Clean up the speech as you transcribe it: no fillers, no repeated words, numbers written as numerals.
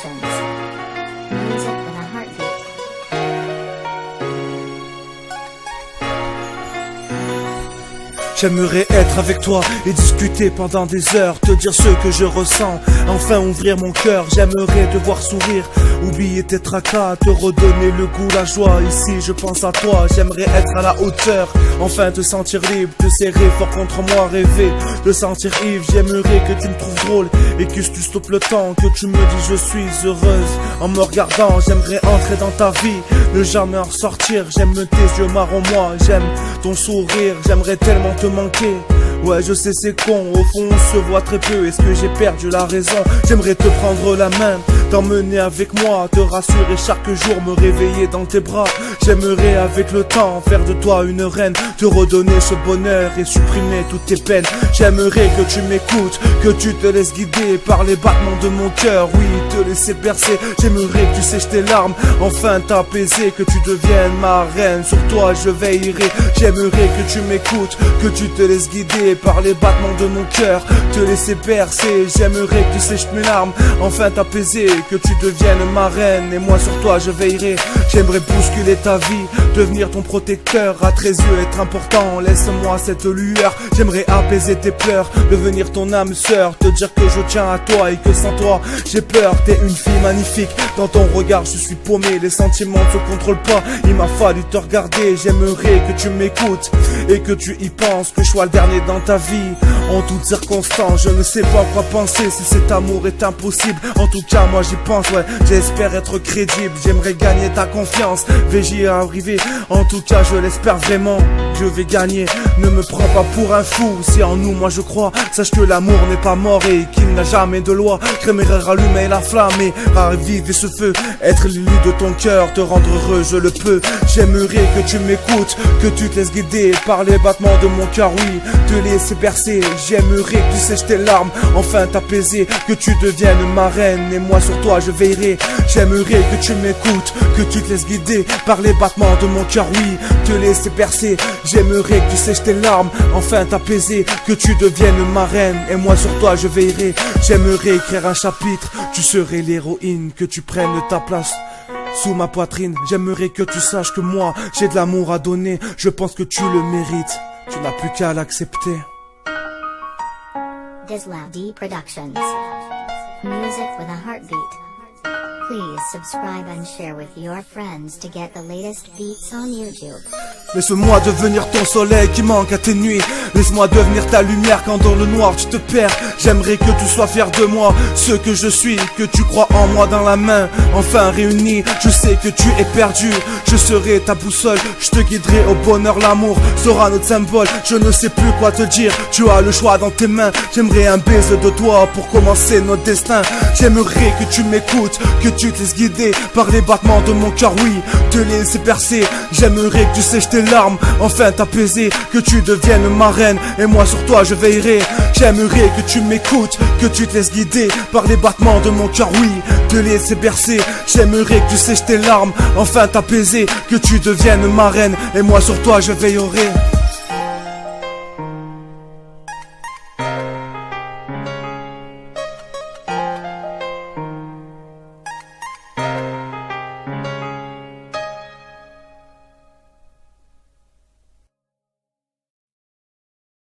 Productions. Music with a heartbeat. J'aimerais être avec toi et discuter pendant des heures, te dire ce que je ressens, enfin ouvrir mon cœur. J'aimerais te voir sourire, oublier tes tracas, te redonner le goût, la joie. Ici je pense à toi, j'aimerais être à la hauteur, enfin te sentir libre, te serrer fort contre moi, rêver, te sentir ivre. J'aimerais que tu me trouves drôle et que tu stoppes le temps, que tu me dis je suis heureuse en me regardant. J'aimerais entrer dans ta vie, ne jamais en sortir. J'aime tes yeux marrons, moi j'aime ton sourire, j'aimerais tellement te manquer. Ouais je sais c'est con, au fond on se voit très peu. Est-ce que j'ai perdu la raison? J'aimerais te prendre la main, t'emmener avec moi, te rassurer chaque jour, me réveiller dans tes bras. J'aimerais avec le temps faire de toi une reine, te redonner ce bonheur et supprimer toutes tes peines. J'aimerais que tu m'écoutes, que tu te laisses guider par les battements de mon cœur. Oui, te laisser bercer, j'aimerais que tu sèches tes larmes, enfin t'apaiser, que tu deviennes ma reine. Sur toi je veillerai, j'aimerais que tu m'écoutes, que tu te laisses guider par les battements de mon cœur, te laisser bercer. J'aimerais que tu sèches mes larmes, enfin t'apaiser, que tu deviennes ma reine. Et moi sur toi je veillerai, j'aimerais bousculer ta vie, devenir ton protecteur, à tes yeux être important. Laisse-moi cette lueur, j'aimerais apaiser tes pleurs, devenir ton âme sœur, te dire que je tiens à toi et que sans toi j'ai peur. T'es une fille magnifique, dans ton regard je suis paumé, les sentiments ne se contrôlent pas, il m'a fallu te regarder. J'aimerais que tu m'écoutes et que tu y penses, que je sois le dernier dans ta vie en toutes circonstances. Je ne sais pas quoi penser si cet amour est impossible, en tout cas moi j'y pense, ouais, j'espère être crédible. J'aimerais gagner ta confiance, vais-j'y arriver? En tout cas je l'espère vraiment, je vais gagner. Ne me prends pas pour un fou, si en nous moi je crois, sache que l'amour n'est pas mort et qu'il n'a jamais de loi. J'aimerais rallumer la flamme et raviver ce feu, être l'élu de ton cœur, te rendre heureux je le peux. J'aimerais que tu m'écoutes, que tu te laisses guider par les battements de mon cœur, oui, te laisser bercer. J'aimerais que tu sèches tes larmes, enfin t'apaiser, que tu deviennes ma reine. Et moi sur toi je veillerai, j'aimerais que tu m'écoutes, que tu te laisses guider par les battements de mon cœur, oui, te laisser bercer. J'aimerais que tu sèches tes larmes, enfin t'apaiser, que tu deviennes ma reine. Et moi sur toi je veillerai, j'aimerais écrire un chapitre, tu serais l'héroïne, que tu prennes ta place sous ma poitrine. J'aimerais que tu saches que moi j'ai de l'amour à donner, je pense que tu le mérites, tu n'as plus qu'à l'accepter. Dislowd Productions. Music with a heartbeat. Please subscribe and share with your friends to get the latest beats on YouTube. Laisse-moi devenir ton soleil qui manque à tes nuits, laisse-moi devenir ta lumière quand dans le noir tu te perds. J'aimerais que tu sois fier de moi, ce que je suis, que tu crois en moi dans la main. Enfin réunis, je sais que tu es perdu, je serai ta boussole, je te guiderai au bonheur. L'amour sera notre symbole, je ne sais plus quoi te dire, tu as le choix dans tes mains. J'aimerais un baiser de toi pour commencer notre destin. J'aimerais que tu m'écoutes, que tu te laisses guider par les battements de mon cœur, oui, te laisser percer. J'aimerais que tu sèches tes larmes, enfin t'apaiser, que tu deviennes ma reine. Et moi sur toi je veillerai, j'aimerais que tu m'écoutes, que tu te laisses guider par les battements de mon cœur, oui, te laisser bercer. J'aimerais que tu sèches tes larmes, enfin t'apaiser, que tu deviennes ma reine. Et moi sur toi je veillerai.